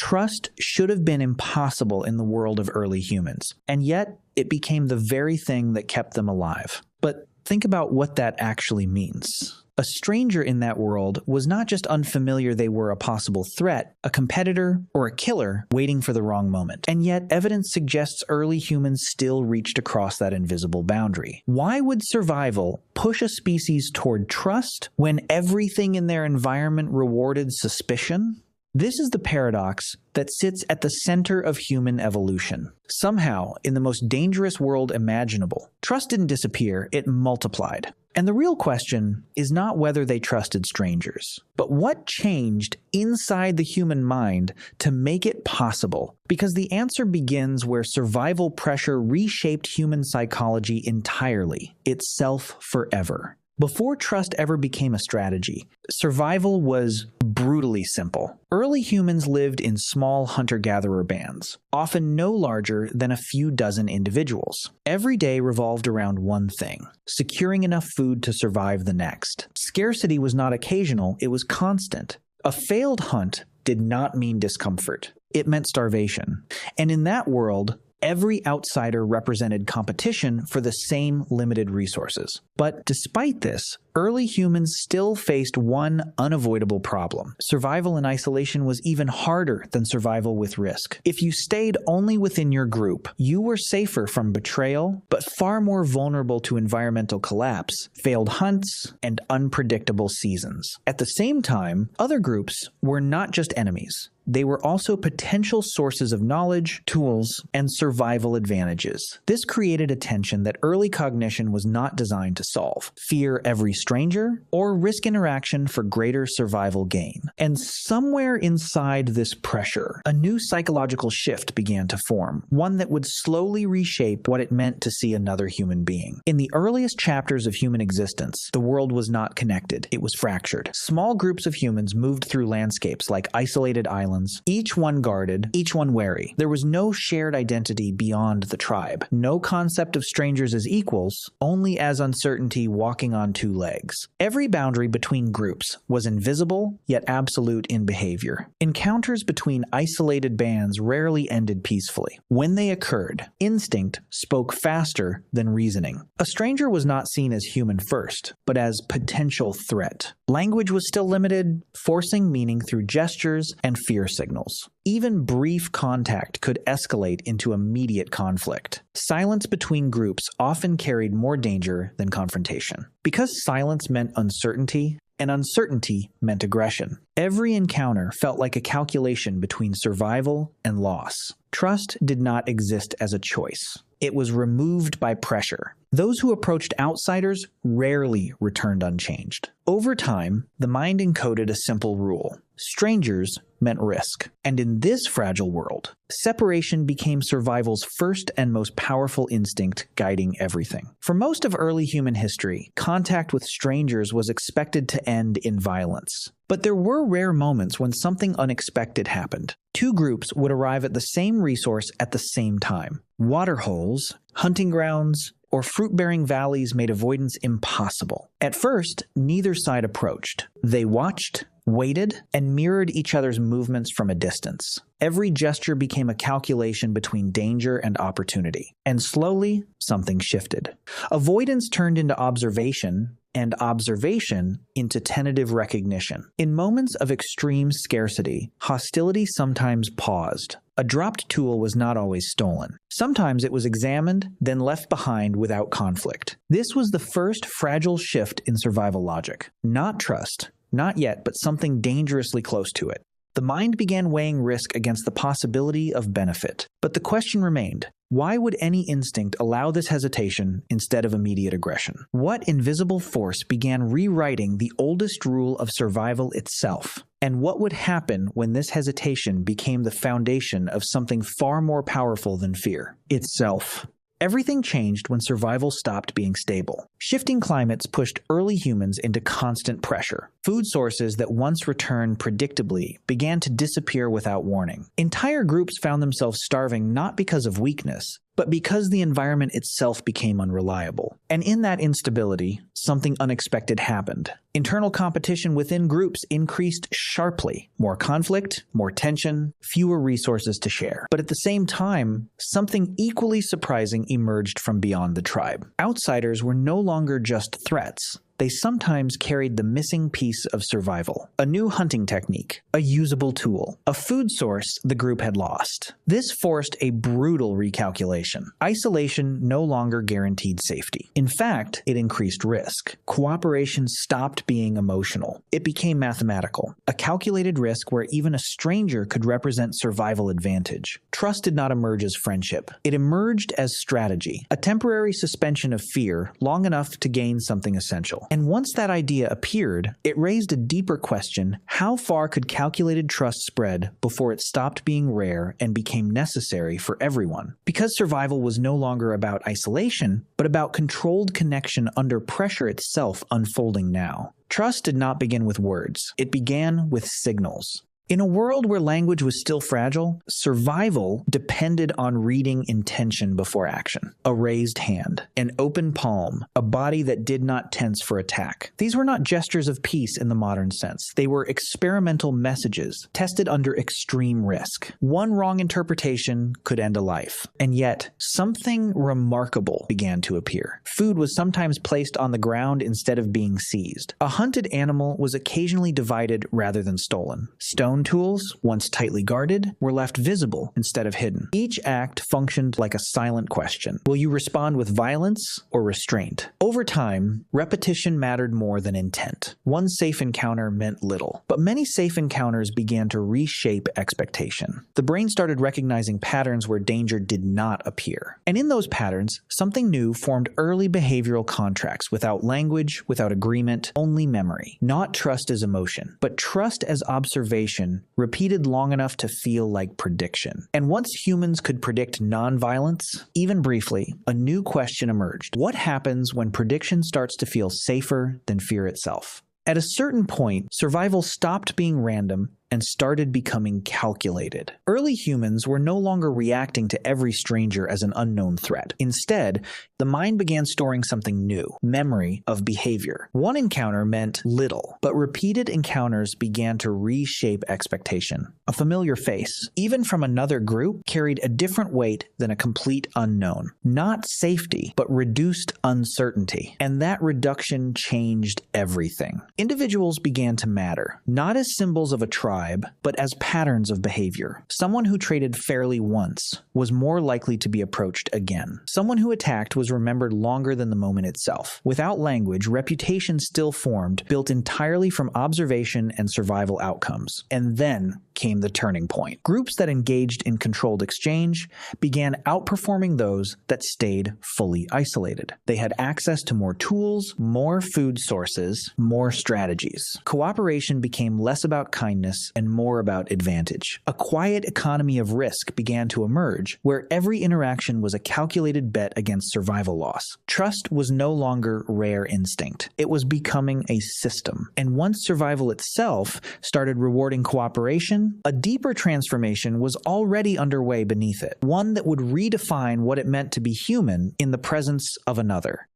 Trust should have been impossible in the world of early humans, and yet it became the very thing that kept them alive. But think about what that actually means. A stranger in that world was not just unfamiliar, they were a possible threat, a competitor, or a killer waiting for the wrong moment. And yet, evidence suggests early humans still reached across that invisible boundary. Why would survival push a species toward trust when everything in their environment rewarded suspicion? This is the paradox that sits at the center of human evolution. Somehow, in the most dangerous world imaginable, trust didn't disappear, it multiplied. And the real question is not whether they trusted strangers, but what changed inside the human mind to make it possible? Because the answer begins where survival pressure reshaped human psychology entirely, itself forever. Before trust ever became a strategy, survival was brutally simple. Early humans lived in small hunter-gatherer bands, often no larger than a few dozen individuals. Every day revolved around one thing: securing enough food to survive the next. Scarcity was not occasional, it was constant. A failed hunt did not mean discomfort. It meant starvation. And in that world, every outsider represented competition for the same limited resources. But despite this, early humans still faced one unavoidable problem. Survival in isolation was even harder than survival with risk. If you stayed only within your group, you were safer from betrayal, but far more vulnerable to environmental collapse, failed hunts, and unpredictable seasons. At the same time, other groups were not just enemies. They were also potential sources of knowledge, tools, and survival advantages. This created a tension that early cognition was not designed to solve: fear every stranger, or risk interaction for greater survival gain. And somewhere inside this pressure, a new psychological shift began to form, one that would slowly reshape what it meant to see another human being. In the earliest chapters of human existence, the world was not connected, it was fractured. Small groups of humans moved through landscapes like isolated islands, each one guarded, each one wary. There was no shared identity beyond the tribe, no concept of strangers as equals, only as uncertainty walking on two legs. Every boundary between groups was invisible, yet absolute in behavior. Encounters between isolated bands rarely ended peacefully. When they occurred, instinct spoke faster than reasoning. A stranger was not seen as human first, but as potential threat. Language was still limited, forcing meaning through gestures and fear signals. Even brief contact could escalate into immediate conflict. Silence between groups often carried more danger than confrontation. Because silence meant uncertainty, and uncertainty meant aggression. Every encounter felt like a calculation between survival and loss. Trust did not exist as a choice. It was removed by pressure. Those who approached outsiders rarely returned unchanged. Over time, the mind encoded a simple rule: strangers meant risk. And in this fragile world, separation became survival's first and most powerful instinct, guiding everything. For most of early human history, contact with strangers was expected to end in violence. But there were rare moments when something unexpected happened. Two groups would arrive at the same resource at the same time. Water holes, hunting grounds, or fruit-bearing valleys made avoidance impossible. At first, neither side approached. They watched, waited, and mirrored each other's movements from a distance. Every gesture became a calculation between danger and opportunity. And slowly, something shifted. Avoidance turned into observation, and observation into tentative recognition. In moments of extreme scarcity, hostility sometimes paused. A dropped tool was not always stolen. Sometimes it was examined, then left behind without conflict. This was the first fragile shift in survival logic. Not trust, not yet, but something dangerously close to it. The mind began weighing risk against the possibility of benefit. But the question remained: why would any instinct allow this hesitation instead of immediate aggression? What invisible force began rewriting the oldest rule of survival itself? And what would happen when this hesitation became the foundation of something far more powerful than fear itself? Everything changed when survival stopped being stable. Shifting climates pushed early humans into constant pressure. Food sources that once returned predictably began to disappear without warning. Entire groups found themselves starving not because of weakness, but because the environment itself became unreliable. And in that instability, something unexpected happened. Internal competition within groups increased sharply. More conflict, more tension, fewer resources to share. But at the same time, something equally surprising emerged from beyond the tribe. Outsiders were no longer just threats. They sometimes carried the missing piece of survival. A new hunting technique, a usable tool, a food source the group had lost. This forced a brutal recalculation. Isolation no longer guaranteed safety. In fact, it increased risk. Cooperation stopped being emotional. It became mathematical, a calculated risk where even a stranger could represent survival advantage. Trust did not emerge as friendship. It emerged as strategy, a temporary suspension of fear long enough to gain something essential. And once that idea appeared, it raised a deeper question: how far could calculated trust spread before it stopped being rare and became necessary for everyone? Because survival was no longer about isolation, but about controlled connection under pressure itself unfolding now. Trust did not begin with words. It began with signals. In a world where language was still fragile, survival depended on reading intention before action. A raised hand, an open palm, a body that did not tense for attack. These were not gestures of peace in the modern sense. They were experimental messages, tested under extreme risk. One wrong interpretation could end a life. And yet, something remarkable began to appear. Food was sometimes placed on the ground instead of being seized. A hunted animal was occasionally divided rather than stolen. Stone tools, once tightly guarded, were left visible instead of hidden. Each act functioned like a silent question. Will you respond with violence or restraint? Over time, repetition mattered more than intent. One safe encounter meant little, but many safe encounters began to reshape expectation. The brain started recognizing patterns where danger did not appear. And in those patterns, something new formed: early behavioral contracts without language, without agreement, only memory. Not trust as emotion, but trust as observation, repeated long enough to feel like prediction. And once humans could predict nonviolence, even briefly, a new question emerged. What happens when prediction starts to feel safer than fear itself? At a certain point, survival stopped being random and started becoming calculated. Early humans were no longer reacting to every stranger as an unknown threat. Instead, the mind began storing something new: memory of behavior. One encounter meant little, but repeated encounters began to reshape expectation. A familiar face, even from another group, carried a different weight than a complete unknown. Not safety, but reduced uncertainty. And that reduction changed everything. Individuals began to matter, not as symbols of a tribe, but as patterns of behavior. Someone who traded fairly once was more likely to be approached again. Someone who attacked was remembered longer than the moment itself. Without language, reputation still formed, built entirely from observation and survival outcomes. And then came the turning point. Groups that engaged in controlled exchange began outperforming those that stayed fully isolated. They had access to more tools, more food sources, more strategies. Cooperation became less about kindness and more about advantage. A quiet economy of risk began to emerge, where every interaction was a calculated bet against survival loss. Trust was no longer rare instinct. It was becoming a system. And once survival itself started rewarding cooperation, a deeper transformation was already underway beneath it, one that would redefine what it meant to be human in the presence of another.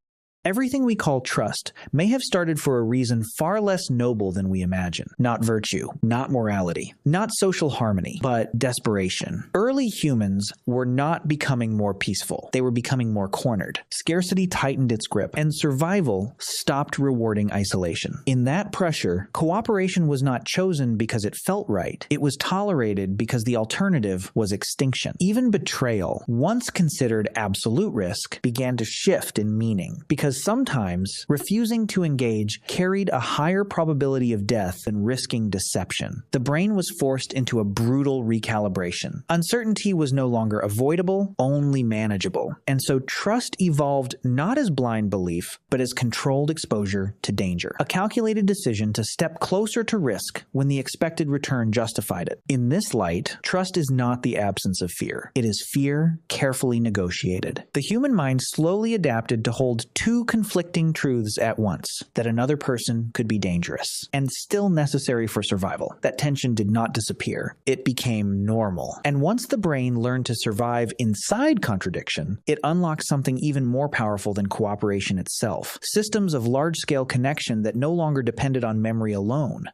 Everything we call trust may have started for a reason far less noble than we imagine. Not virtue, not morality, not social harmony, but desperation. Early humans were not becoming more peaceful. They were becoming more cornered. Scarcity tightened its grip, and survival stopped rewarding isolation. In that pressure, cooperation was not chosen because it felt right. It was tolerated because the alternative was extinction. Even betrayal, once considered absolute risk, began to shift in meaning, because sometimes refusing to engage carried a higher probability of death than risking deception. The brain was forced into a brutal recalibration. Uncertainty was no longer avoidable, only manageable. And so trust evolved not as blind belief, but as controlled exposure to danger. A calculated decision to step closer to risk when the expected return justified it. In this light, trust is not the absence of fear. It is fear carefully negotiated. The human mind slowly adapted to hold two conflicting truths at once: that another person could be dangerous and still necessary for survival. That tension did not disappear. It became normal. And once the brain learned to survive inside contradiction, it unlocked something even more powerful than cooperation itself: systems of large-scale connection that no longer depended on memory alone.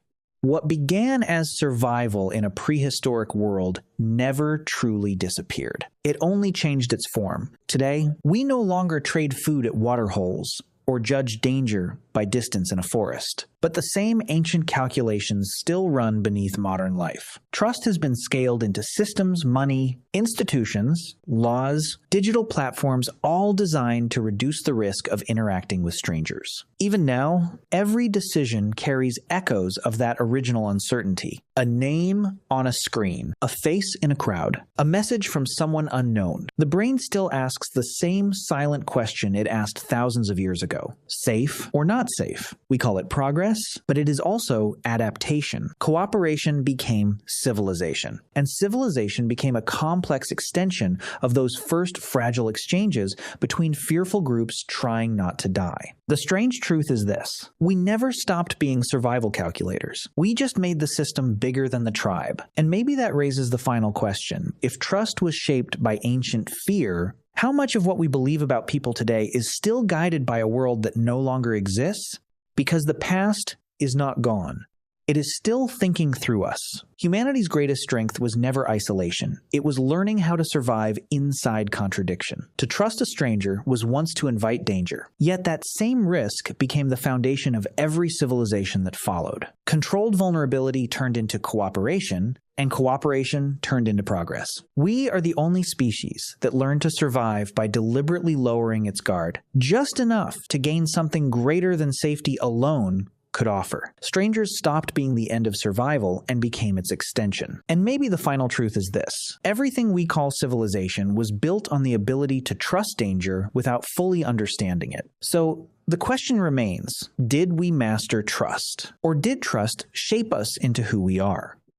What began as survival in a prehistoric world never truly disappeared. It only changed its form. Today, we no longer trade food at water holes or judge danger by distance in a forest. But the same ancient calculations still run beneath modern life. Trust has been scaled into systems, money, institutions, laws, digital platforms, all designed to reduce the risk of interacting with strangers. Even now, every decision carries echoes of that original uncertainty. A name on a screen, a face in a crowd, a message from someone unknown. The brain still asks the same silent question it asked thousands of years ago: safe or not safe? We call it progress, but it is also adaptation. Cooperation became civilization, and civilization became a complex extension of those first fragile exchanges between fearful groups trying not to die. The strange truth is this: we never stopped being survival calculators. We just made the system bigger than the tribe. And maybe that raises the final question: if trust was shaped by ancient fear, how much of what we believe about people today is still guided by a world that no longer exists? Because the past is not gone. It is still thinking through us. Humanity's greatest strength was never isolation. It was learning how to survive inside contradiction. To trust a stranger was once to invite danger. Yet that same risk became the foundation of every civilization that followed. Controlled vulnerability turned into cooperation, and cooperation turned into progress. We are the only species that learned to survive by deliberately lowering its guard, just enough to gain something greater than safety alone could offer. Strangers stopped being the end of survival and became its extension. And maybe the final truth is this: everything we call civilization was built on the ability to trust danger without fully understanding it. So the question remains: did we master trust? Or did trust shape us into who we are?